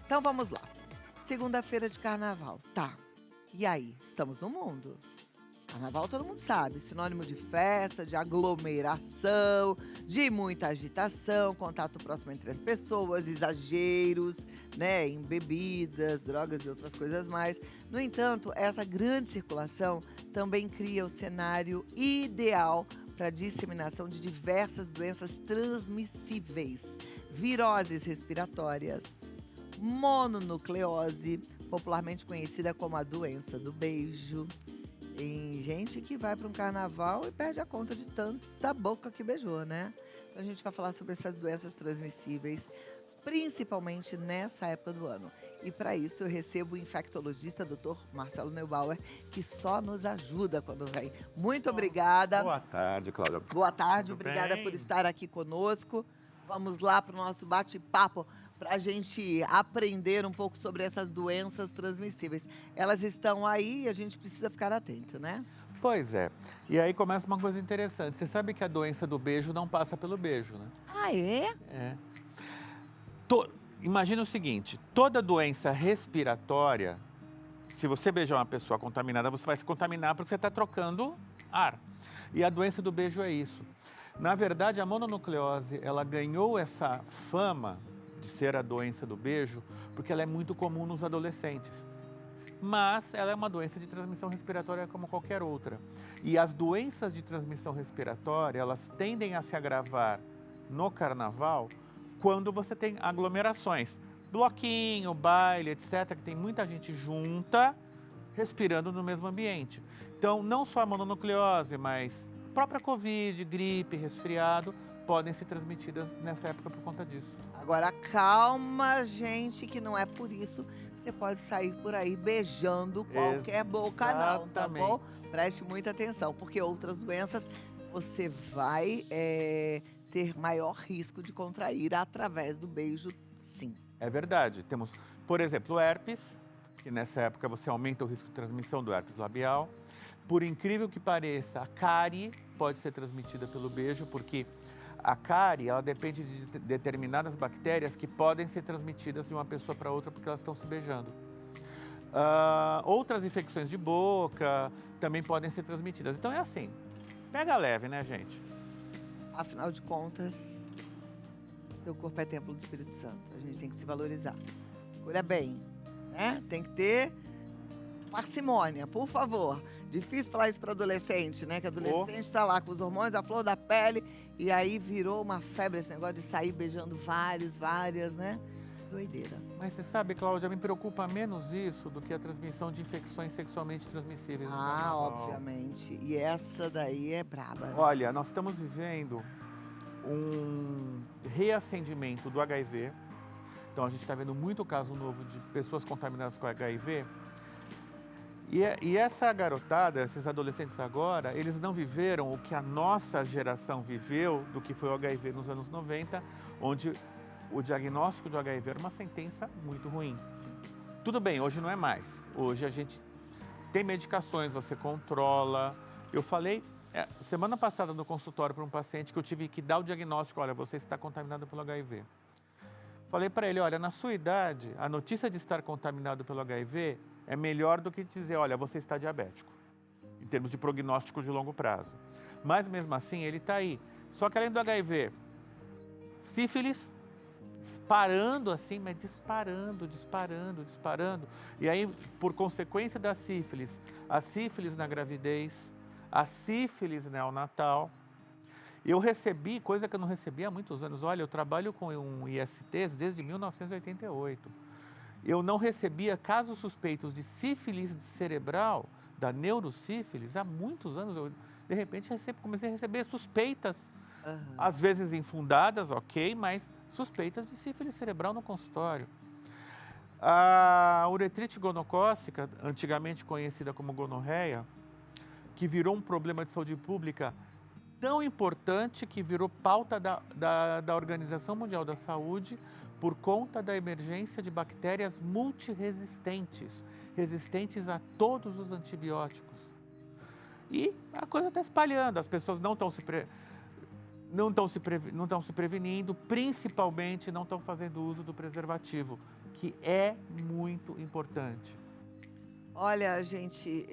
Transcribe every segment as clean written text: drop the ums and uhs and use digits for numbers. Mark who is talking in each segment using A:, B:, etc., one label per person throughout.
A: Então vamos lá. Segunda-feira de carnaval. Tá. E aí? Estamos no mundo. Carnaval todo mundo sabe, sinônimo de festa, de aglomeração, de muita agitação, contato próximo entre as pessoas, exageros, né, em bebidas, drogas e outras coisas mais. No entanto, essa grande circulação também cria o cenário ideal para a disseminação de diversas doenças transmissíveis, viroses respiratórias, mononucleose, popularmente conhecida como a doença do beijo. Tem gente que vai para um carnaval e perde a conta de tanta boca que beijou, né? Então a gente vai falar sobre essas doenças transmissíveis, principalmente nessa época do ano. E para isso eu recebo o infectologista Dr. Marcelo Neubauer, que só nos ajuda quando vem. Muito obrigada.
B: Boa tarde, Cláudia.
A: Boa tarde,
B: Tudo
A: obrigada
B: bem?
A: por estar aqui conosco. Vamos lá para o nosso bate-papo para a gente aprender um pouco sobre essas doenças transmissíveis. Elas estão aí e a gente precisa ficar atento, né?
B: Pois é. E aí começa uma coisa interessante. Você sabe que a doença do beijo não passa pelo beijo, né?
A: Ah, é?
B: É. Imagina o seguinte, toda doença respiratória, se você beijar uma pessoa contaminada, você vai se contaminar porque você está trocando ar. E a doença do beijo é isso. Na verdade, a mononucleose, ela ganhou essa fama de ser a doença do beijo porque ela é muito comum nos adolescentes. Mas ela é uma doença de transmissão respiratória como qualquer outra. E as doenças de transmissão respiratória, elas tendem a se agravar no carnaval quando você tem aglomerações. Bloquinho, baile, etc., que tem muita gente junta, respirando no mesmo ambiente. Então, não só a mononucleose, mas a própria Covid, gripe, resfriado, podem ser transmitidas nessa época por conta disso.
A: Agora, calma, gente, que não é por isso que você pode sair por aí beijando qualquer boca, não, tá bom? Preste muita atenção, porque outras doenças você vai ter maior risco de contrair através do beijo, sim.
B: É verdade. Temos, por exemplo, o herpes, que nessa época você aumenta o risco de transmissão do herpes labial. Por incrível que pareça, a cárie pode ser transmitida pelo beijo, porque a cárie, ela depende de determinadas bactérias que podem ser transmitidas de uma pessoa para outra porque elas estão se beijando. Outras infecções de boca também podem ser transmitidas. Então é assim, pega leve, né, gente?
A: Afinal de contas, seu corpo é templo do Espírito Santo. A gente tem que se valorizar. Escolha bem, né? Tem que ter parcimônia, por favor. Difícil falar isso para adolescente, né? Que adolescente está lá com os hormônios, a flor da pele, e aí virou uma febre esse negócio de sair beijando várias, né? Doideira.
B: Mas você sabe, Cláudia, me preocupa menos isso do que a transmissão de infecções sexualmente transmissíveis.
A: Ah, obviamente. E essa daí é braba, né?
B: Olha, nós estamos vivendo um reacendimento do HIV. Então, a gente está vendo muito caso novo de pessoas contaminadas com HIV. E essa garotada, esses adolescentes agora, eles não viveram o que a nossa geração viveu, do que foi o HIV nos anos 90, onde o diagnóstico do HIV era uma sentença muito ruim.
A: Sim.
B: Tudo bem, hoje não é mais. Hoje a gente tem medicações, você controla. Eu falei semana passada no consultório para um paciente que eu tive que dar o diagnóstico, olha, você está contaminado pelo HIV. Falei para ele, olha, na sua idade, a notícia de estar contaminado pelo HIV é melhor do que dizer, olha, você está diabético, em termos de prognóstico de longo prazo. Mas mesmo assim, ele está aí. Só que além do HIV, sífilis, disparando assim, mas disparando. E aí, por consequência da sífilis, a sífilis na gravidez, a sífilis neonatal. Eu recebi, coisa que eu não recebia há muitos anos, olha, eu trabalho com ISTs desde 1988. Eu não recebia casos suspeitos de sífilis cerebral, da neurosífilis, há muitos anos. Eu, de repente, comecei a receber suspeitas, às vezes infundadas, ok, mas suspeitas de sífilis cerebral no consultório. A uretrite gonocócica, antigamente conhecida como gonorreia, que virou um problema de saúde pública tão importante que virou pauta da Organização Mundial da Saúde por conta da emergência de bactérias multiresistentes, resistentes a todos os antibióticos. E a coisa está espalhando, as pessoas não estão se prevenindo, principalmente não estão fazendo uso do preservativo, que é muito importante.
A: Olha, gente,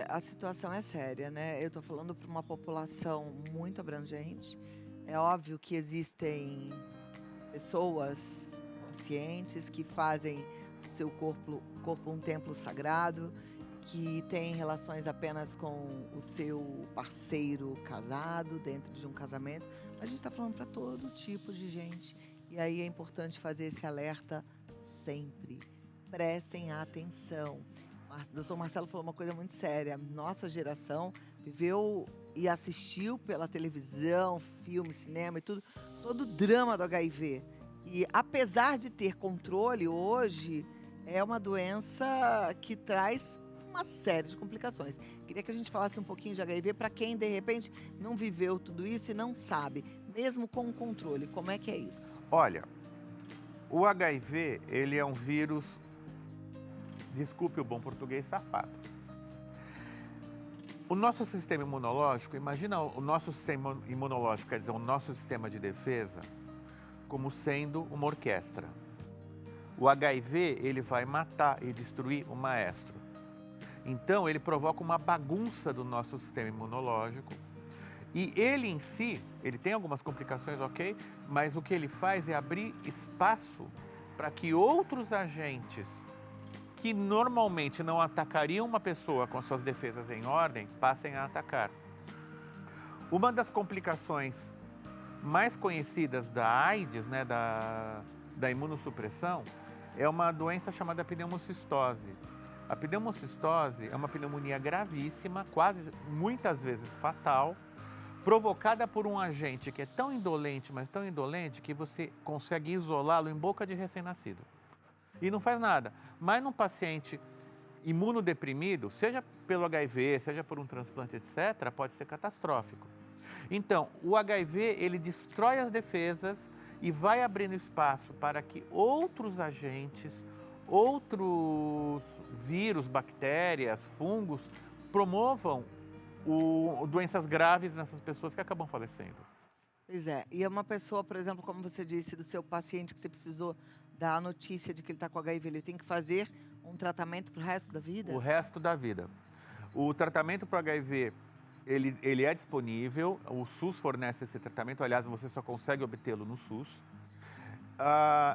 A: a situação é séria, né? Eu tô falando para uma população muito abrangente. É óbvio que existem pessoas conscientes que fazem do seu corpo um templo sagrado, que têm relações apenas com o seu parceiro casado, dentro de um casamento. A gente está falando para todo tipo de gente. E aí é importante fazer esse alerta sempre. Prestem atenção. O Dr. Marcelo falou uma coisa muito séria. Nossa geração viveu e assistiu pela televisão, filme, cinema e tudo, todo o drama do HIV. E apesar de ter controle hoje, é uma doença que traz uma série de complicações. Queria que a gente falasse um pouquinho de HIV para quem, de repente, não viveu tudo isso e não sabe, mesmo com o controle, como é que é isso?
B: Olha, o HIV, ele é um vírus, desculpe o bom português, safado. O nosso sistema imunológico, imagina o nosso sistema imunológico, quer dizer, o nosso sistema de defesa, como sendo uma orquestra. O HIV, ele vai matar e destruir o maestro. Então, ele provoca uma bagunça do nosso sistema imunológico. E ele em si, ele tem algumas complicações, ok? Mas o que ele faz é abrir espaço para que outros agentes que normalmente não atacariam uma pessoa com suas defesas em ordem, passem a atacar. Uma das complicações mais conhecidas da AIDS, né, da imunossupressão, é uma doença chamada pneumocistose. A pneumocistose é uma pneumonia gravíssima, muitas vezes fatal, provocada por um agente que é tão indolente, mas tão indolente, que você consegue isolá-lo em boca de recém-nascido. E não faz nada. Mas num paciente imunodeprimido, seja pelo HIV, seja por um transplante, etc., pode ser catastrófico. Então, o HIV, ele destrói as defesas e vai abrindo espaço para que outros agentes, outros vírus, bactérias, fungos, promovam doenças graves nessas pessoas que acabam falecendo.
A: Pois é. E é uma pessoa, por exemplo, como você disse, do seu paciente que você precisou dar a notícia de que ele está com HIV, ele tem que fazer um tratamento para o resto da vida?
B: O resto da vida. O tratamento para o HIV, ele é disponível, o SUS fornece esse tratamento, aliás, você só consegue obtê-lo no SUS.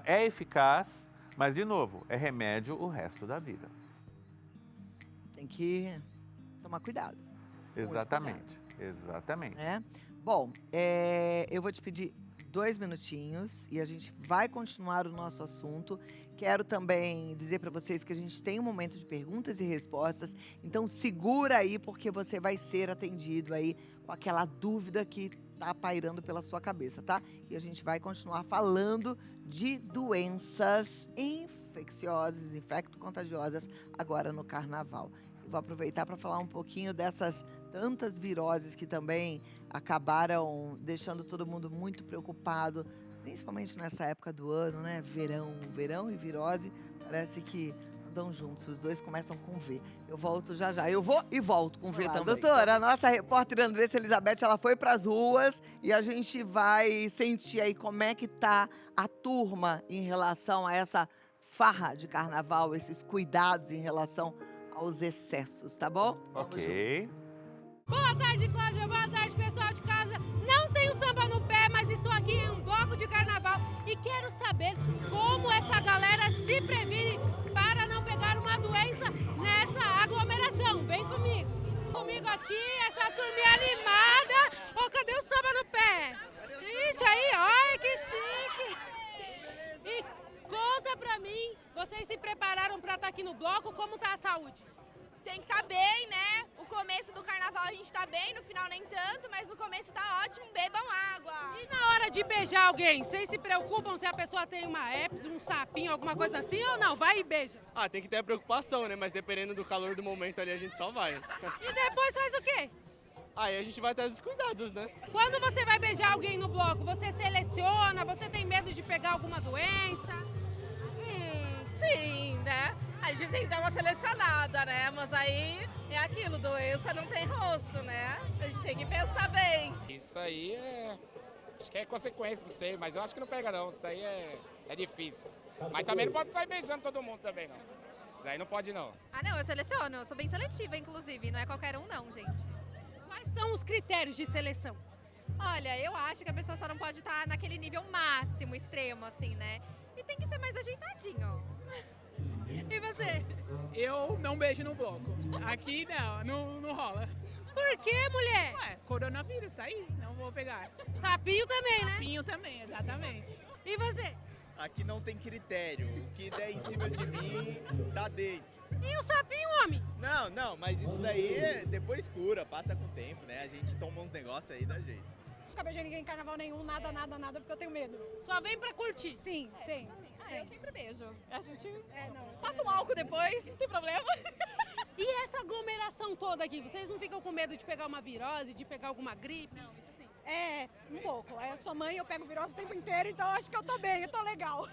B: É eficaz, mas, de novo, é remédio o resto da vida.
A: Tem que tomar cuidado.
B: Exatamente, exatamente.
A: Né? Bom, eu vou te pedir 2 minutinhos e a gente vai continuar o nosso assunto. Quero também dizer para vocês que a gente tem um momento de perguntas e respostas, então segura aí porque você vai ser atendido aí com aquela dúvida que tá pairando pela sua cabeça, tá? E a gente vai continuar falando de doenças infecciosas, infecto-contagiosas agora no Carnaval. Eu vou aproveitar para falar um pouquinho dessas tantas viroses que também acabaram deixando todo mundo muito preocupado, principalmente nessa época do ano, né? Verão e virose, parece que andam juntos, os dois começam com V. Eu volto já já, eu vou e volto com V também. Doutora, a nossa repórter Andressa Elizabeth, ela foi para as ruas e a gente vai sentir aí como é que tá a turma em relação a essa farra de carnaval, esses cuidados em relação aos excessos, tá bom?
B: Ok.
C: Boa tarde, Cláudia. Boa tarde, pessoal de casa. Não tenho samba no pé, mas estou aqui em um bloco de carnaval e quero saber como essa galera se previne para não pegar uma doença nessa aglomeração. Vem comigo. Comigo aqui, essa turminha animada. Oh, cadê o samba no pé? Ixi, aí, olha que chique. E conta pra mim, vocês se prepararam para estar aqui no bloco? Como tá a saúde?
D: Tem que estar bem, né? O começo do carnaval a gente tá bem, no final nem tanto, mas no começo tá ótimo, bebam água.
C: E na hora de beijar alguém, vocês se preocupam se a pessoa tem uma herpes, um sapinho, alguma coisa assim ou não? Vai e beija.
E: Ah, tem que ter a preocupação, né? Mas dependendo do calor do momento ali, a gente só vai.
C: E depois faz o quê?
E: Aí a gente vai ter os cuidados, né?
C: Quando você vai beijar alguém no bloco, você seleciona, você tem medo de pegar alguma doença?
F: Sim, né? A gente tem que dar uma selecionada, né? Mas aí é aquilo, doença não tem rosto, né? A gente tem que pensar bem.
E: Isso aí é
G: Acho que é consequência, não sei, mas eu acho que não pega não, isso daí é difícil. Mas também não pode sair beijando todo mundo também, não. Isso daí não pode não.
H: Ah, não, eu seleciono, eu sou bem seletiva, inclusive, não é qualquer um não, gente.
C: Quais são os critérios de seleção?
H: Olha, eu acho que a pessoa só não pode estar naquele nível máximo, extremo, assim, né? E tem que ser mais ajeitadinho.
C: E você?
I: Eu não beijo no bloco. Aqui não rola.
C: Por que, mulher?
I: Ué, coronavírus, tá aí, não vou pegar.
C: Sapinho também, né?
I: Pinho também, exatamente.
C: E você?
J: Aqui não tem critério. O que der em cima de mim, tá dentro.
C: E o sapinho, homem?
J: Não, mas isso daí depois cura, passa com o tempo, né? A gente toma uns negócios aí da jeito.
K: Nunca beijei ninguém em carnaval nenhum, nada, porque eu tenho medo.
C: Só vem pra curtir?
K: Sim.
D: Eu sempre beijo. A gente
K: não.
D: passa um álcool depois, não tem problema.
C: E essa aglomeração toda aqui, vocês não ficam com medo de pegar uma virose, de pegar alguma gripe? Não, isso sim.
K: É, um pouco. Eu sou mãe, eu pego virose o tempo inteiro, então acho que eu tô bem, eu tô legal.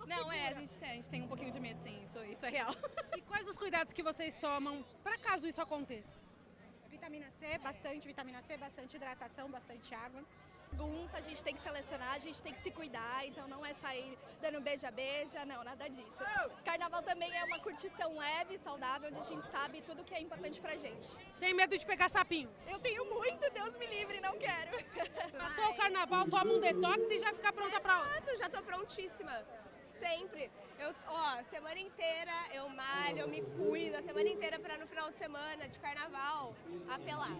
D: Não, a gente tem um pouquinho de medo, sim, isso é real.
C: E quais os cuidados que vocês tomam pra caso isso aconteça?
K: Vitamina C, bastante hidratação, bastante água.
D: Alguns a gente tem que selecionar, a gente tem que se cuidar, então não é sair dando beija-beija, não, nada disso. Carnaval também é uma curtição leve, saudável, onde a gente sabe tudo que é importante pra gente.
C: Tem medo de pegar sapinho?
D: Eu tenho muito, Deus me livre, não quero.
C: Passou o carnaval, toma um detox e já fica pronta pra outra.
D: Exato, já tô prontíssima. Sempre. Semana inteira eu malho, eu me cuido, a semana inteira pra no final de semana, de carnaval, apelar.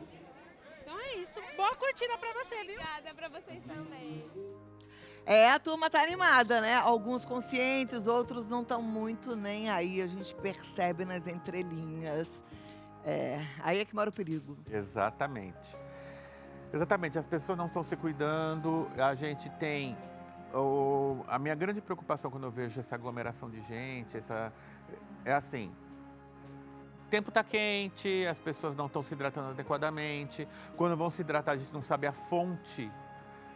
C: Então é isso. Boa curtida pra você, viu?
D: Obrigada pra vocês também.
A: A turma tá animada, né? Alguns conscientes, outros não estão muito nem aí. A gente percebe nas entrelinhas. Aí é que mora o perigo.
B: Exatamente. Exatamente, as pessoas não estão se cuidando, a gente tem... A minha grande preocupação quando eu vejo essa aglomeração de gente, é assim... O tempo está quente, as pessoas não estão se hidratando adequadamente. Quando vão se hidratar, a gente não sabe a fonte,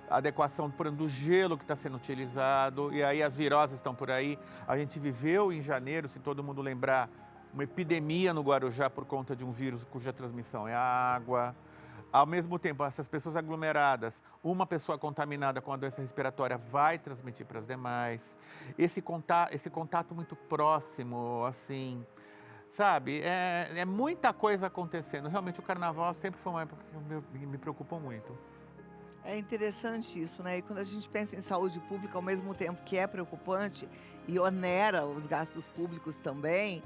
B: a adequação do gelo que está sendo utilizado. E aí as viroses estão por aí. A gente viveu em janeiro, se todo mundo lembrar, uma epidemia no Guarujá por conta de um vírus cuja transmissão é a água. Ao mesmo tempo, essas pessoas aglomeradas, uma pessoa contaminada com a doença respiratória vai transmitir para as demais. Esse contato muito próximo, assim... Sabe, é muita coisa acontecendo. Realmente o carnaval sempre foi uma época que me preocupou muito.
A: É interessante isso, né? E quando a gente pensa em saúde pública, ao mesmo tempo que é preocupante e onera os gastos públicos também,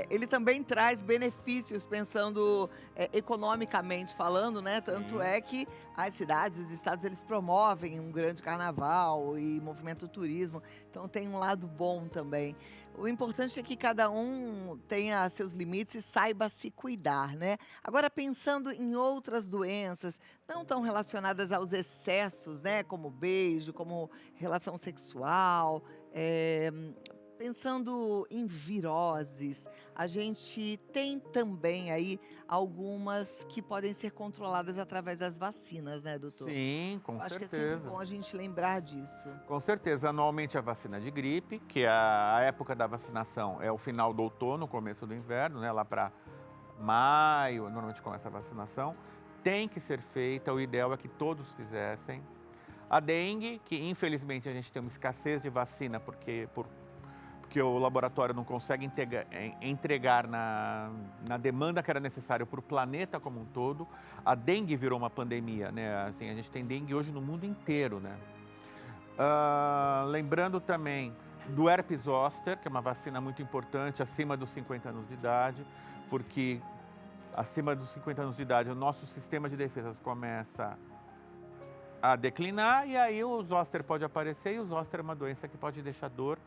A: ele também traz benefícios, pensando economicamente falando, né? Tanto é que as cidades, os estados, eles promovem um grande carnaval e movimento do turismo. Então tem um lado bom também. O importante é que cada um tenha seus limites e saiba se cuidar, né? Agora, pensando em outras doenças, não tão relacionadas aos excessos, né? Como beijo, como relação sexual, pensando em viroses, a gente tem também aí algumas que podem ser controladas através das vacinas, né, doutor?
B: Sim, com
A: Acho
B: certeza.
A: que é sempre bom a gente lembrar disso.
B: Com certeza. Anualmente a vacina de gripe, que a época da vacinação é o final do outono, começo do inverno, né? Lá para maio, normalmente começa a vacinação. Tem que ser feita, o ideal é que todos fizessem. A dengue, que infelizmente a gente tem uma escassez de vacina, porque o laboratório não consegue entregar na demanda que era necessária para o planeta como um todo. A dengue virou uma pandemia, né? Assim, a gente tem dengue hoje no mundo inteiro, né? Lembrando também do herpes zoster, que é uma vacina muito importante acima dos 50 anos de idade, porque acima dos 50 anos de idade o nosso sistema de defesas começa a declinar e aí o zoster pode aparecer, e o zoster é uma doença que pode deixar dor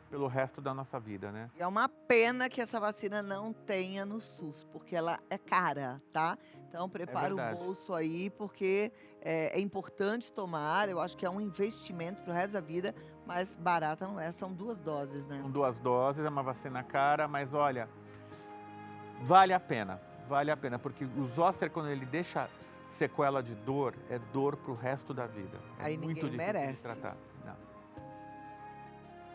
B: pelo resto da nossa vida, né?
A: É uma pena que essa vacina não tenha no SUS, porque ela é cara, tá? Então prepara o bolso aí, porque é importante tomar. Eu acho que é um investimento para o resto da vida, mas barata não é, são 2 doses, né?
B: São 2 doses, é uma vacina cara, mas olha, vale a pena, porque o zoster, quando ele deixa sequela de dor, é dor para o resto da vida.
A: Aí
B: muito
A: ninguém
B: difícil
A: merece.
B: de tratar. Não.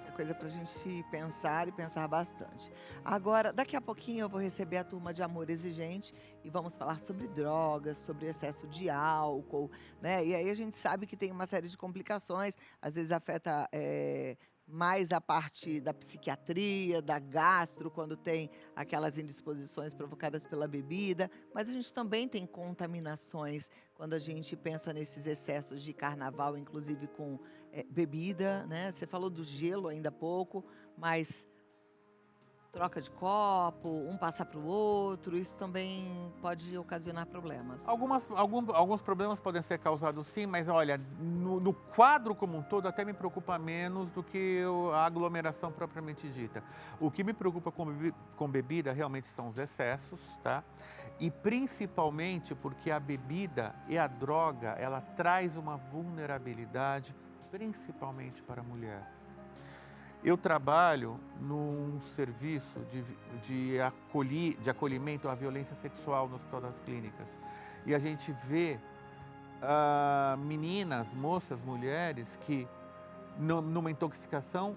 A: Você coisa para a gente pensar e pensar bastante. Agora, daqui a pouquinho eu vou receber a turma de Amor Exigente e vamos falar sobre drogas, sobre excesso de álcool, né? E aí a gente sabe que tem uma série de complicações, às vezes afeta mais a parte da psiquiatria, da gastro, quando tem aquelas indisposições provocadas pela bebida, mas a gente também tem contaminações quando a gente pensa nesses excessos de carnaval, inclusive com bebida, né? Você falou do gelo ainda há pouco, mas troca de copo, um passar para o outro, isso também pode ocasionar problemas.
B: Alguns problemas podem ser causados sim, mas olha, no quadro como um todo até me preocupa menos do que a aglomeração propriamente dita. O que me preocupa com bebida realmente são os excessos, tá? E principalmente porque a bebida e a droga, ela traz uma vulnerabilidade, principalmente para a mulher. Eu trabalho num serviço de acolhimento à violência sexual no Hospital das Clínicas. E a gente vê meninas, moças, mulheres que numa intoxicação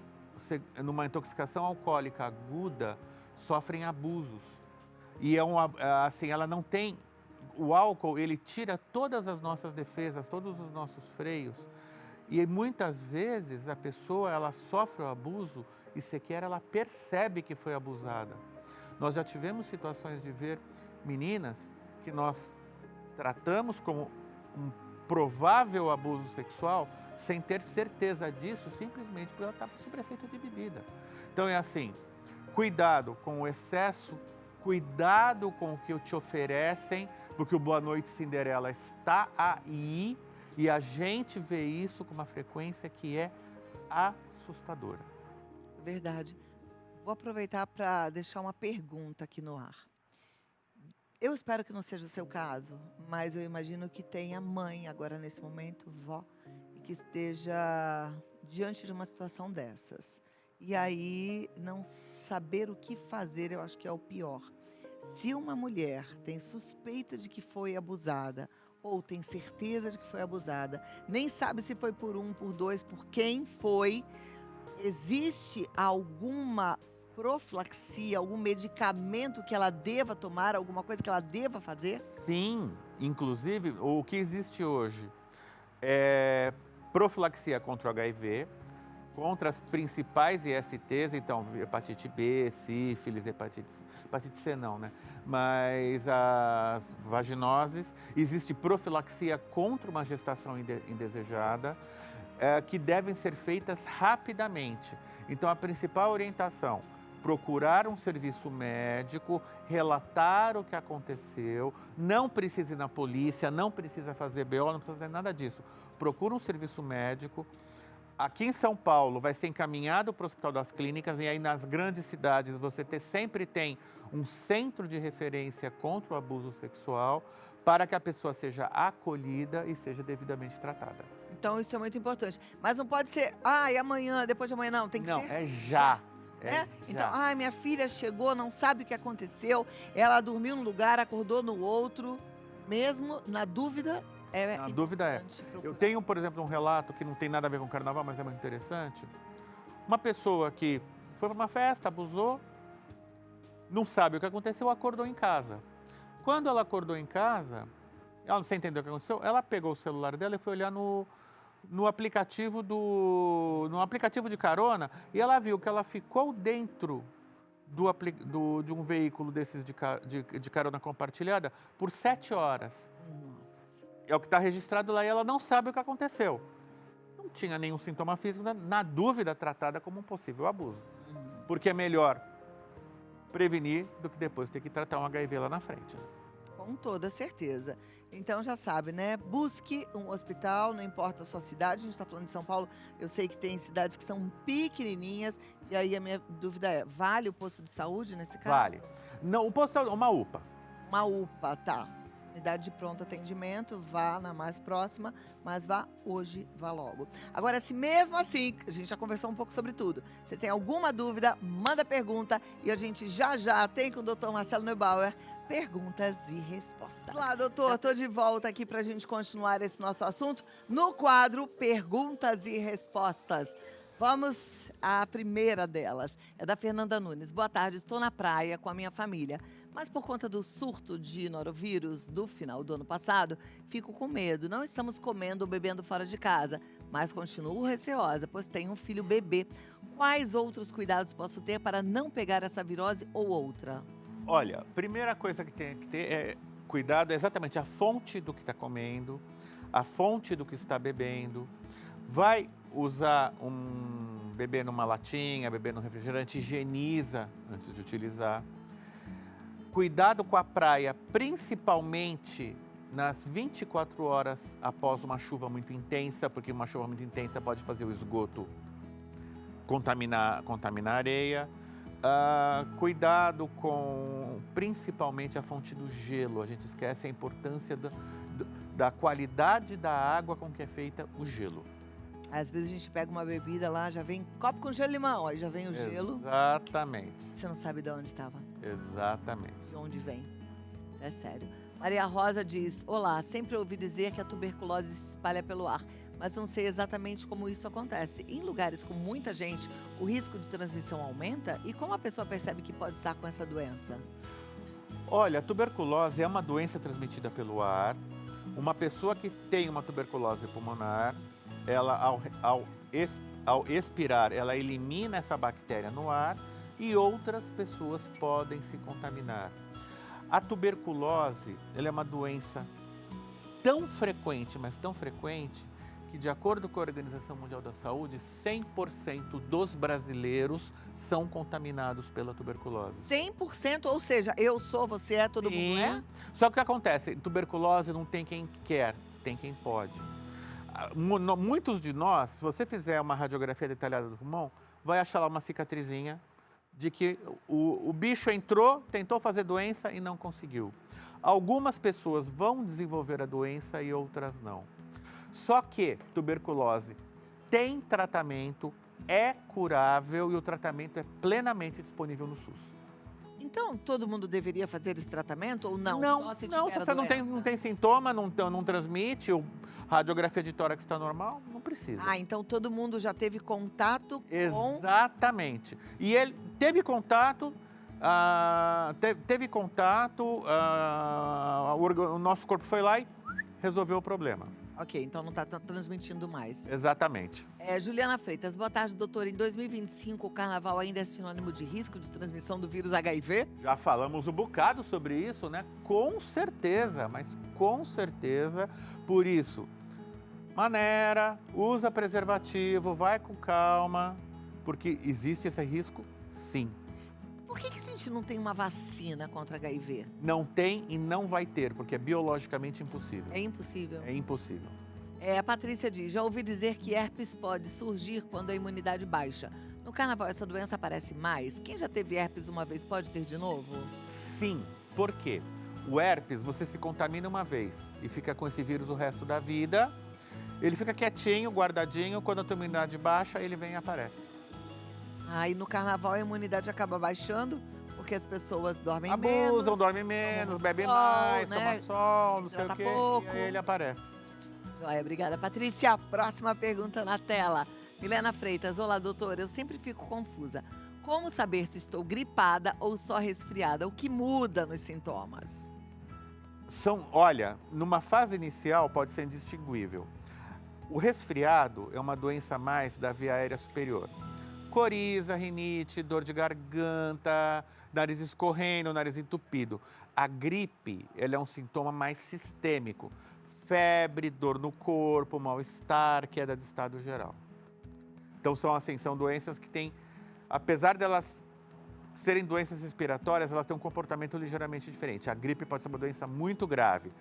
B: alcoólica aguda sofrem abusos. E assim, ela não tem... O álcool, ele tira todas as nossas defesas, todos os nossos freios. E muitas vezes a pessoa, ela sofre o abuso e sequer ela percebe que foi abusada. Nós já tivemos situações de ver meninas que nós tratamos como um provável abuso sexual sem ter certeza disso, simplesmente porque ela estava sob efeito de bebida. Então é assim, cuidado com o excesso, cuidado com o que te oferecem, porque o Boa Noite Cinderela está aí. E a gente vê isso com uma frequência que é assustadora.
A: Verdade. Vou aproveitar para deixar uma pergunta aqui no ar. Eu espero que não seja o seu caso, mas eu imagino que tenha mãe agora nesse momento, vó, e que esteja diante de uma situação dessas. E aí, não saber o que fazer, eu acho que é o pior. Se uma mulher tem suspeita de que foi abusada, ou tem certeza de que foi abusada, nem sabe se foi por um, por dois, por quem foi, existe alguma profilaxia, algum medicamento que ela deva tomar, alguma coisa que ela deva fazer?
B: Sim, inclusive o que existe hoje é profilaxia contra o HIV, contra as principais ISTs, então hepatite B, sífilis, hepatite C não, né? Mas as vaginoses, existe profilaxia contra uma gestação indesejada, que devem ser feitas rapidamente. Então a principal orientação, procurar um serviço médico, relatar o que aconteceu, não precisa ir na polícia, não precisa fazer BO, não precisa fazer nada disso. Procura um serviço médico. Aqui em São Paulo vai ser encaminhado para o Hospital das Clínicas e aí nas grandes cidades você sempre tem um centro de referência contra o abuso sexual para que a pessoa seja acolhida e seja devidamente tratada.
A: Então isso é muito importante. Mas não pode ser, e amanhã, depois de amanhã, não. Tem que ser...
B: Não, é já.
A: Então, minha filha chegou, não sabe o que aconteceu, ela dormiu num lugar, acordou no outro, mesmo na dúvida...
B: A dúvida é, eu tenho, por exemplo, um relato que não tem nada a ver com carnaval, mas é muito interessante. Uma pessoa que foi para uma festa, abusou, não sabe o que aconteceu, acordou em casa. Quando ela acordou em casa, ela não entendeu o que aconteceu, ela pegou o celular dela e foi olhar no aplicativo de carona e ela viu que ela ficou dentro de um veículo desses de carona compartilhada por 7 horas. É o que está registrado lá e ela não sabe o que aconteceu. Não tinha nenhum sintoma físico, na dúvida tratada como um possível abuso. Porque é melhor prevenir do que depois ter que tratar um HIV lá na frente.
A: Com toda certeza. Então já sabe, né? Busque um hospital, não importa a sua cidade. A gente está falando de São Paulo, eu sei que tem cidades que são pequenininhas. E aí a minha dúvida é, vale o posto de saúde nesse caso?
B: Vale. Não, o posto de saúde, uma UPA.
A: Uma UPA, tá. Unidade de pronto atendimento, vá na mais próxima, mas vá hoje, vá logo. Agora, se mesmo assim, a gente já conversou um pouco sobre tudo, você tem alguma dúvida, manda pergunta e a gente já tem com o Dr. Marcelo Neubauer perguntas e respostas. Olá, doutor, estou de volta aqui para a gente continuar esse nosso assunto no quadro Perguntas e Respostas. Vamos à primeira delas. É da Fernanda Nunes. Boa tarde, estou na praia com a minha família. Mas por conta do surto de norovírus do final do ano passado, fico com medo. Não estamos comendo ou bebendo fora de casa, mas continuo receosa, pois tenho um filho bebê. Quais outros cuidados posso ter para não pegar essa virose ou outra?
B: Olha, primeira coisa que tem que ter é cuidado exatamente a fonte do que está comendo, a fonte do que está bebendo. Vai usar beber numa latinha, beber num refrigerante, higieniza antes de utilizar. Cuidado com a praia, principalmente nas 24 horas após uma chuva muito intensa, porque uma chuva muito intensa pode fazer o esgoto contaminar a areia. Cuidado com, principalmente, a fonte do gelo. A gente esquece a importância da qualidade da água com que é feita o gelo.
A: Às vezes a gente pega uma bebida lá, já vem copo com gelo e limão, aí já vem o gelo.
B: Exatamente.
A: Você não sabe de onde estava.
B: Exatamente.
A: De onde vem. Isso é sério. Maria Rosa diz, olá, sempre ouvi dizer que a tuberculose se espalha pelo ar, mas não sei exatamente como isso acontece. Em lugares com muita gente, o risco de transmissão aumenta? E como a pessoa percebe que pode estar com essa doença?
B: Olha, a tuberculose é uma doença transmitida pelo ar. Uma pessoa que tem uma tuberculose pulmonar, ela ao expirar, ela elimina essa bactéria no ar e outras pessoas podem se contaminar. A tuberculose, ela é uma doença tão frequente, mas tão frequente, que de acordo com a Organização Mundial da Saúde, 100% dos brasileiros são contaminados pela tuberculose.
A: 100%, ou seja, eu sou, você é, todo mundo é?
B: Só que o que acontece? Tuberculose não tem quem quer, tem quem pode. Muitos de nós, se você fizer uma radiografia detalhada do pulmão, vai achar lá uma cicatrizinha de que o bicho entrou, tentou fazer doença e não conseguiu. Algumas pessoas vão desenvolver a doença e outras não. Só que tuberculose tem tratamento, é curável e o tratamento é plenamente disponível no SUS.
A: Então, todo mundo deveria fazer esse tratamento ou não?
B: Não,
A: Só se
B: não,
A: tiver
B: se você não tem sintoma, não transmite, a radiografia de tórax está normal, não precisa.
A: Ah, então todo mundo já teve contato com...
B: Exatamente. E ele teve contato, o nosso corpo foi lá e resolveu o problema.
A: Ok, então não está transmitindo mais.
B: Exatamente.
A: Juliana Freitas, boa tarde, doutor. Em 2025, o carnaval ainda é sinônimo de risco de transmissão do vírus HIV?
B: Já falamos um bocado sobre isso, né? Com certeza, mas com certeza. Por isso, maneira, usa preservativo, vai com calma, porque existe esse risco, sim.
A: Por que a gente não tem uma vacina contra HIV?
B: Não tem e não vai ter, porque é biologicamente impossível.
A: É impossível?
B: É impossível.
A: A Patrícia diz, já ouvi dizer que herpes pode surgir quando a imunidade baixa. No carnaval, essa doença aparece mais? Quem já teve herpes uma vez pode ter de novo?
B: Sim, por quê? O herpes, você se contamina uma vez e fica com esse vírus o resto da vida. Ele fica quietinho, guardadinho, quando a tua imunidade baixa, ele vem e aparece.
A: E no carnaval a imunidade acaba baixando, porque as pessoas dormem
B: Abusam, dormem menos, bebem mais, tomam sol, não sei o quê,
A: pouco.
B: E aí ele aparece.
A: Joia, obrigada, Patrícia. Próxima pergunta na tela. Milena Freitas, olá, doutora, eu sempre fico confusa. Como saber se estou gripada ou só resfriada? O que muda nos sintomas?
B: Olha, numa fase inicial pode ser indistinguível. O resfriado é uma doença mais da via aérea superior. Coriza, rinite, dor de garganta, nariz escorrendo, nariz entupido. A gripe, ela é um sintoma mais sistêmico. Febre, dor no corpo, mal-estar, queda de estado geral. Então são doenças que têm, apesar delas serem doenças respiratórias, elas têm um comportamento ligeiramente diferente. A gripe pode ser uma doença muito grave.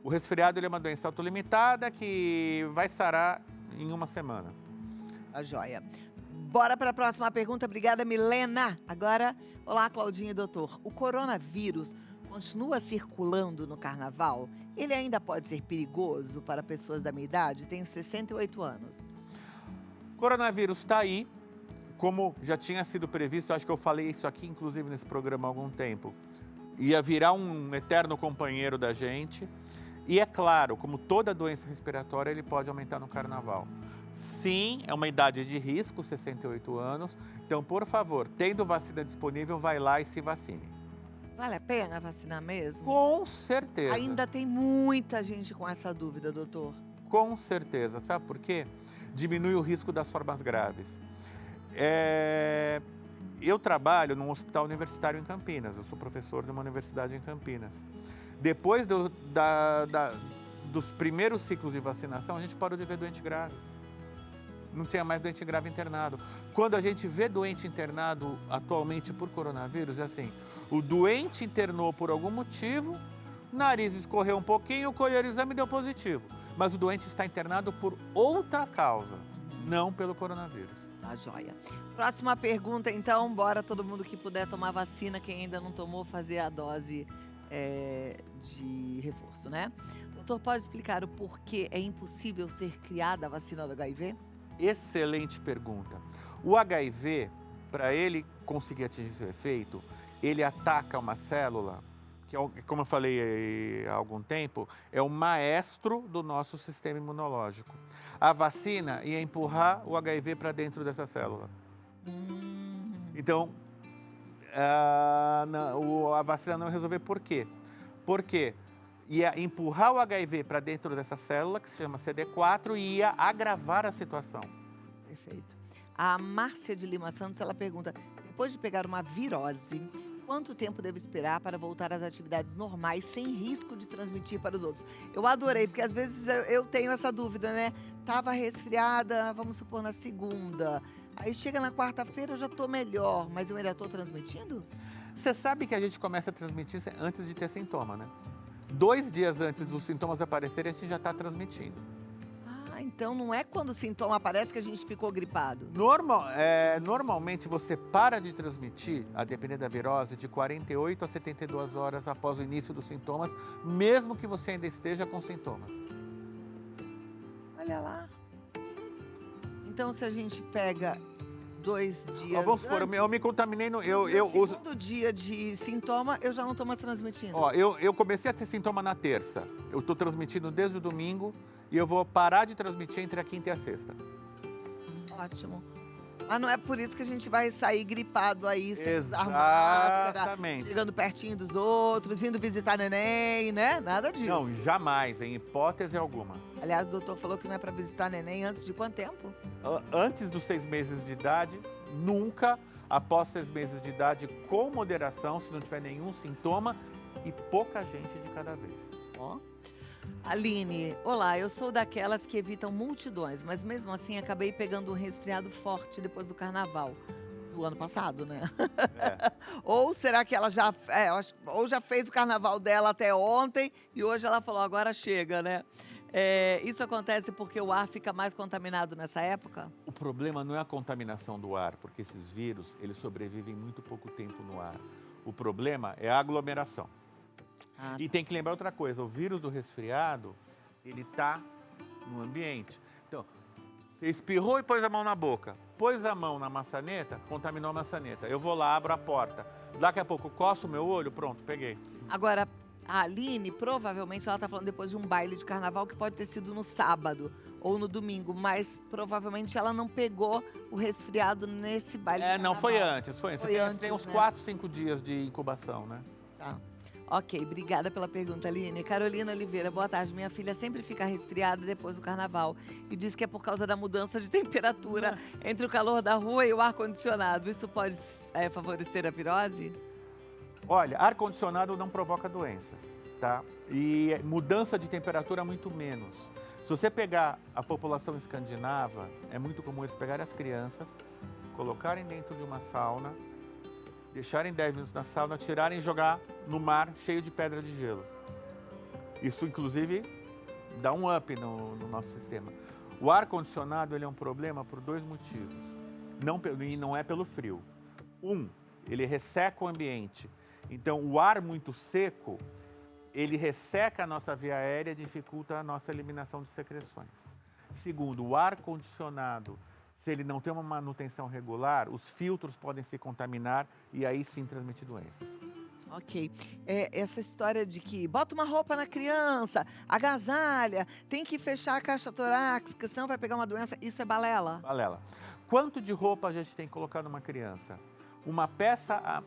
B: O resfriado ele é uma doença autolimitada que vai sarar em uma semana.
A: A joia. Bora para a próxima pergunta. Obrigada, Milena. Agora, olá, Claudinha e doutor. O coronavírus continua circulando no carnaval? Ele ainda pode ser perigoso para pessoas da minha idade? Tenho 68 anos.
B: O coronavírus está aí, como já tinha sido previsto, acho que eu falei isso aqui, inclusive, nesse programa há algum tempo. Ia virar um eterno companheiro da gente. E é claro, como toda doença respiratória, ele pode aumentar no carnaval. Sim, é uma idade de risco, 68 anos. Então, por favor, tendo vacina disponível, vai lá e se vacine.
A: Vale a pena vacinar mesmo?
B: Com certeza.
A: Ainda tem muita gente com essa dúvida, doutor.
B: Com certeza. Sabe por quê? Diminui o risco das formas graves. Eu trabalho num hospital universitário em Campinas. Eu sou professor de uma universidade em Campinas. Depois dos primeiros ciclos de vacinação, a gente parou de ver doente grave. Não tinha mais doente grave internado. Quando a gente vê doente internado atualmente por coronavírus, é assim, o doente internou por algum motivo, nariz escorreu um pouquinho, colheu o exame e deu positivo. Mas o doente está internado por outra causa, não pelo coronavírus.
A: Tá joia. Próxima pergunta, então, bora todo mundo que puder tomar vacina, quem ainda não tomou, fazer a dose de reforço, né? Doutor, pode explicar o porquê é impossível ser criada a vacina do HIV?
B: Excelente pergunta. O HIV, para ele conseguir atingir seu efeito, ele ataca uma célula, que, como eu falei há algum tempo, é o maestro do nosso sistema imunológico. A vacina ia empurrar o HIV para dentro dessa célula. Então, a vacina não resolveu por quê? Porque ia empurrar o HIV para dentro dessa célula, que se chama CD4, e ia agravar a situação.
A: Perfeito. A Márcia de Lima Santos, ela pergunta, depois de pegar uma virose, quanto tempo devo esperar para voltar às atividades normais, sem risco de transmitir para os outros? Eu adorei, porque às vezes eu tenho essa dúvida, né? Tava resfriada, vamos supor, na segunda. Aí chega na quarta-feira, eu já tô melhor, mas eu ainda tô transmitindo?
B: Você sabe que a gente começa a transmitir antes de ter sintoma, né? 2 dias antes dos sintomas aparecerem, a gente já está transmitindo.
A: Ah, então não é quando o sintoma aparece que a gente ficou gripado?
B: Normalmente você para de transmitir, a depender da virose, de 48 a 72 horas após o início dos sintomas, mesmo que você ainda esteja com sintomas.
A: Olha lá. Então, se a gente pega 2 dias
B: vamos supor, eu me contaminei no
A: segundo dia de sintoma, eu já não estou mais transmitindo.
B: Eu comecei a ter sintoma na terça. Eu estou transmitindo desde o domingo e eu vou parar de transmitir entre a quinta e a sexta.
A: Ótimo. Mas não é por isso que a gente vai sair gripado aí, sem usar máscara, chegando pertinho dos outros, indo visitar neném, né? Nada disso.
B: Não, jamais, em hipótese alguma.
A: Aliás, o doutor falou que não é para visitar neném antes de quanto tempo?
B: Antes dos 6 meses de idade, nunca. Após 6 meses de idade, com moderação, se não tiver nenhum sintoma, e pouca gente de cada vez.
A: Ó. Aline, olá, eu sou daquelas que evitam multidões, mas mesmo assim acabei pegando um resfriado forte depois do carnaval. Do ano passado, né? Ou será que ela já fez o carnaval dela até ontem e hoje ela falou, agora chega, né? Isso acontece porque o ar fica mais contaminado nessa época?
B: O problema não é a contaminação do ar, porque esses vírus, eles sobrevivem muito pouco tempo no ar. O problema é a aglomeração. E tem que lembrar outra coisa, o vírus do resfriado, ele está no ambiente. Então, você espirrou e pôs a mão na boca, pôs a mão na maçaneta, contaminou a maçaneta. Eu vou lá, abro a porta, daqui a pouco coço o meu olho, pronto, peguei.
A: Agora, a Aline, provavelmente, ela está falando depois de um baile de carnaval que pode ter sido no sábado ou no domingo, mas provavelmente ela não pegou o resfriado nesse baile de carnaval.
B: Não, foi antes, foi antes. Você tem uns
A: né?
B: 4, 5 dias de incubação, né?
A: Tá. Ok, obrigada pela pergunta, Aline. Carolina Oliveira, boa tarde. Minha filha sempre fica resfriada depois do carnaval e diz que é por causa da mudança de temperatura entre o calor da rua e o ar-condicionado. Isso pode favorecer a virose?
B: Olha, ar-condicionado não provoca doença, tá? E mudança de temperatura muito menos. Se você pegar a população escandinava, é muito comum eles pegarem as crianças, colocarem dentro de uma sauna, deixarem 10 minutos na sauna, tirarem e jogar no mar cheio de pedra de gelo. Isso, inclusive, dá um up no nosso sistema. O ar-condicionado ele é um problema por 2 motivos. Não é pelo frio. Ele resseca o ambiente. Então, o ar muito seco, ele resseca a nossa via aérea e dificulta a nossa eliminação de secreções. Segundo, o ar-condicionado, se ele não tem uma manutenção regular, os filtros podem se contaminar e aí sim transmitir doenças.
A: Ok. Essa história de que bota uma roupa na criança, agasalha, tem que fechar a caixa torácica, senão vai pegar uma doença, isso é balela?
B: Balela. Quanto de roupa a gente tem que colocar numa criança? Uma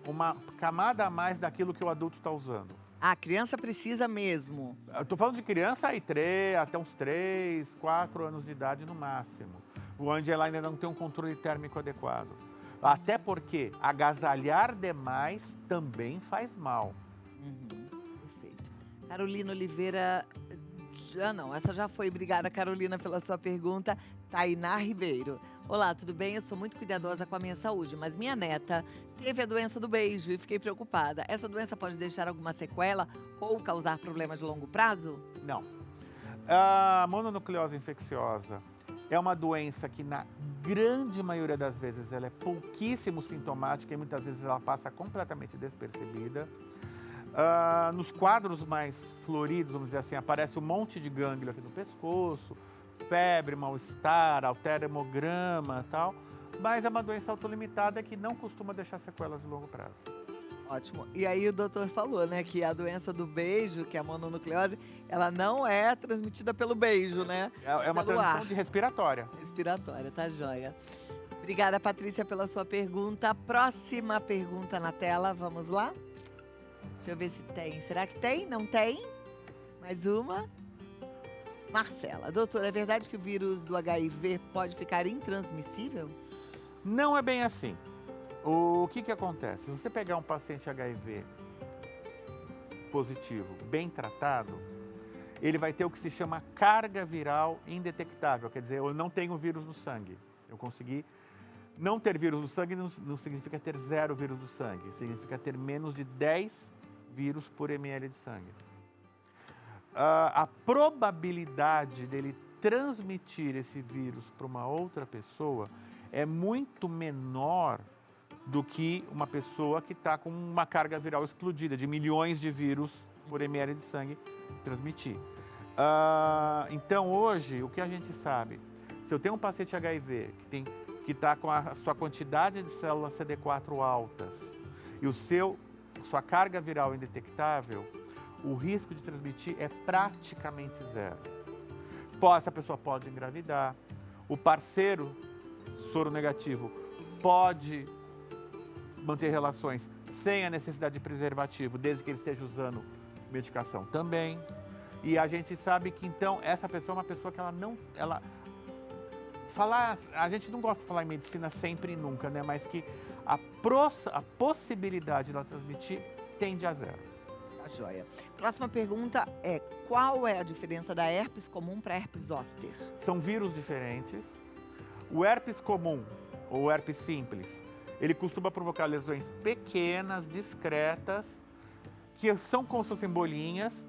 B: uma camada a mais daquilo que o adulto está usando.
A: A criança precisa mesmo.
B: Eu tô falando de criança aí, até uns 3, 4 anos de idade no máximo. Onde ela ainda não tem um controle térmico adequado. Até porque agasalhar demais também faz mal.
A: Perfeito. Carolina Oliveira... não, essa já foi. Obrigada, Carolina, pela sua pergunta. Tainá Ribeiro. Olá, tudo bem? Eu sou muito cuidadosa com a minha saúde, mas minha neta teve a doença do beijo e fiquei preocupada. Essa doença pode deixar alguma sequela ou causar problemas de longo prazo?
B: Não. A mononucleose infecciosa é uma doença que, na grande maioria das vezes, ela é pouquíssimo sintomática e muitas vezes ela passa completamente despercebida. Nos quadros mais floridos, vamos dizer assim, aparece um monte de gânglio aqui no pescoço, febre, mal-estar, altera hemograma e tal, mas é uma doença autolimitada que não costuma deixar sequelas de longo prazo.
A: Ótimo. E aí o doutor falou, né, que a doença do beijo, que é a mononucleose, ela não é transmitida pelo beijo, né?
B: É uma transmissão respiratória.
A: Respiratória, tá joia. Obrigada, Patrícia, pela sua pergunta. Próxima pergunta na tela, vamos lá? Deixa eu ver se tem. Será que tem? Não tem? Mais uma. Marcela. Doutor, é verdade que o vírus do HIV pode ficar intransmissível?
B: Não é bem assim. O que acontece? Se você pegar um paciente HIV positivo, bem tratado, ele vai ter o que se chama carga viral indetectável. Quer dizer, eu não tenho vírus no sangue. Eu consegui... Não ter vírus no sangue não significa ter 0 vírus no sangue. Significa ter menos de 10 vírus por ml de sangue. A probabilidade dele transmitir esse vírus para uma outra pessoa é muito menor do que uma pessoa que está com uma carga viral explodida, de milhões de vírus por ml de sangue transmitir. Então, hoje, o que a gente sabe? Se eu tenho um paciente HIV que está com a sua quantidade de células CD4 altas e sua carga viral indetectável, o risco de transmitir é praticamente 0. Essa pessoa pode engravidar, o parceiro soro negativo pode manter relações sem a necessidade de preservativo, desde que ele esteja usando medicação também. E a gente sabe que, então, essa pessoa é uma pessoa que a gente não gosta de falar em medicina sempre e nunca, né? Mas que a possibilidade de ela transmitir tende a 0.
A: Tá joia. Próxima pergunta é: qual é a diferença da herpes comum para herpes zoster?
B: São vírus diferentes. O herpes comum, ou herpes simples, ele costuma provocar lesões pequenas, discretas, que são como se fossem bolinhas.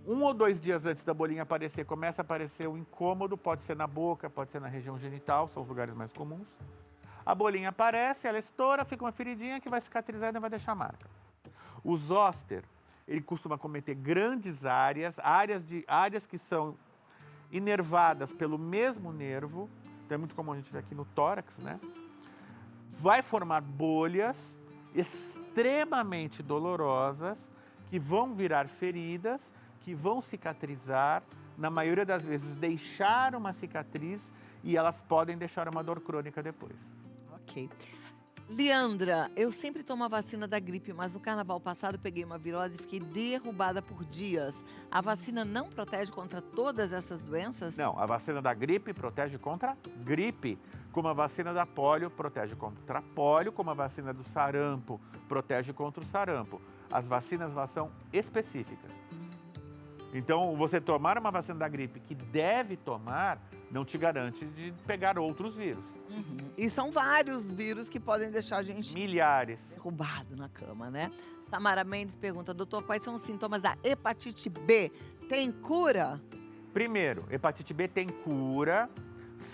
B: 1 ou 2 dias antes da bolinha aparecer, começa a aparecer um incômodo, pode ser na boca, pode ser na região genital, são os lugares mais comuns. A bolinha aparece, ela estoura, fica uma feridinha que vai cicatrizar e não vai deixar marca. O zoster, ele costuma cometer grandes áreas que são inervadas pelo mesmo nervo, então é muito comum a gente ver aqui no tórax, né? Vai formar bolhas extremamente dolorosas que vão virar feridas, que vão cicatrizar, na maioria das vezes deixar uma cicatriz e elas podem deixar uma dor crônica depois.
A: Ok. Leandra, eu sempre tomo a vacina da gripe, mas no carnaval passado peguei uma virose e fiquei derrubada por dias. A vacina não protege contra todas essas doenças?
B: Não, a vacina da gripe protege contra gripe, como a vacina da polio protege contra polio, como a vacina do sarampo protege contra o sarampo. As vacinas, elas são específicas. Então, você tomar uma vacina da gripe que deve tomar, não te garante de pegar outros vírus.
A: E são vários vírus que podem deixar a gente...
B: Milhares.
A: Derrubado na cama, né? Samara Mendes pergunta: doutor, quais são os sintomas da hepatite B? Tem cura?
B: Primeiro, hepatite B tem cura,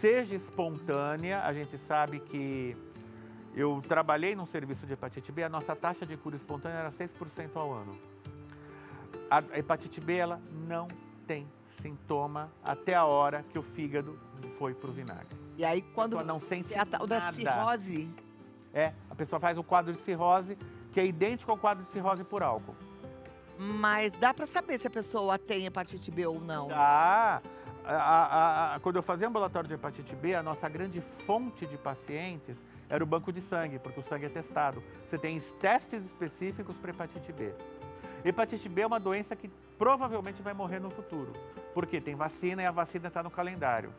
B: seja espontânea. A gente sabe que eu trabalhei num serviço de hepatite B, a nossa taxa de cura espontânea era 6% ao ano. A hepatite B, ela não tem sintoma até a hora que o fígado foi pro vinagre.
A: E aí, quando
B: não sente
A: é a tal da cirrose?
B: A pessoa faz o quadro de cirrose, que é idêntico ao quadro de cirrose por álcool.
A: Mas dá pra saber se a pessoa tem hepatite B ou não?
B: Quando eu fazia ambulatório de hepatite B, a nossa grande fonte de pacientes era o banco de sangue, porque o sangue é testado. Você tem testes específicos para hepatite B. Hepatite B é uma doença que provavelmente vai morrer no futuro, porque tem vacina e a vacina está no calendário.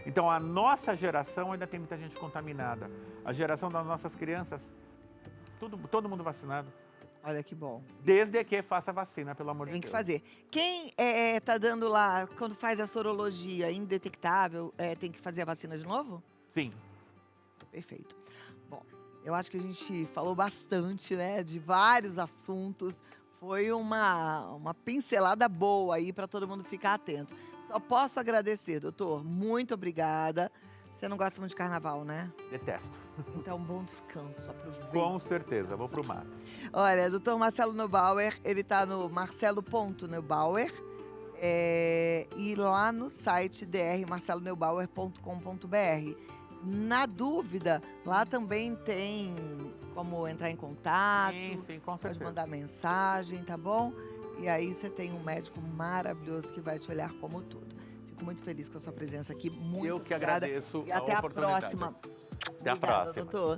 B: Então, a nossa geração ainda tem muita gente contaminada. A geração das nossas crianças, todo mundo vacinado.
A: Olha que bom.
B: Desde que faça vacina, pelo amor de Deus.
A: Tem que fazer. Quem tá dando lá, quando faz a sorologia indetectável, tem que fazer a vacina de novo?
B: Sim.
A: Perfeito. Bom, eu acho que a gente falou bastante, né, de vários assuntos. Foi uma pincelada boa aí para todo mundo ficar atento. Só posso agradecer, doutor. Muito obrigada. Você não gosta muito de carnaval, né?
B: Detesto.
A: Então, bom descanso. Aproveita.
B: Com certeza, vou pro mato.
A: Olha, doutor Marcelo Neubauer, ele tá no marcelo.neubauer e lá no site drmarceloneubauer.com.br. Na dúvida, lá também tem como entrar em contato.
B: Sim, com certeza.
A: Pode mandar mensagem, tá bom? E aí você tem um médico maravilhoso que vai te olhar como tudo. Fico muito feliz com a sua presença aqui. Muito
B: Eu que
A: obrigada.
B: agradeço
A: E até
B: a
A: a
B: oportunidade.
A: próxima.
B: Até a
A: Obrigada,
B: próxima.
A: doutor.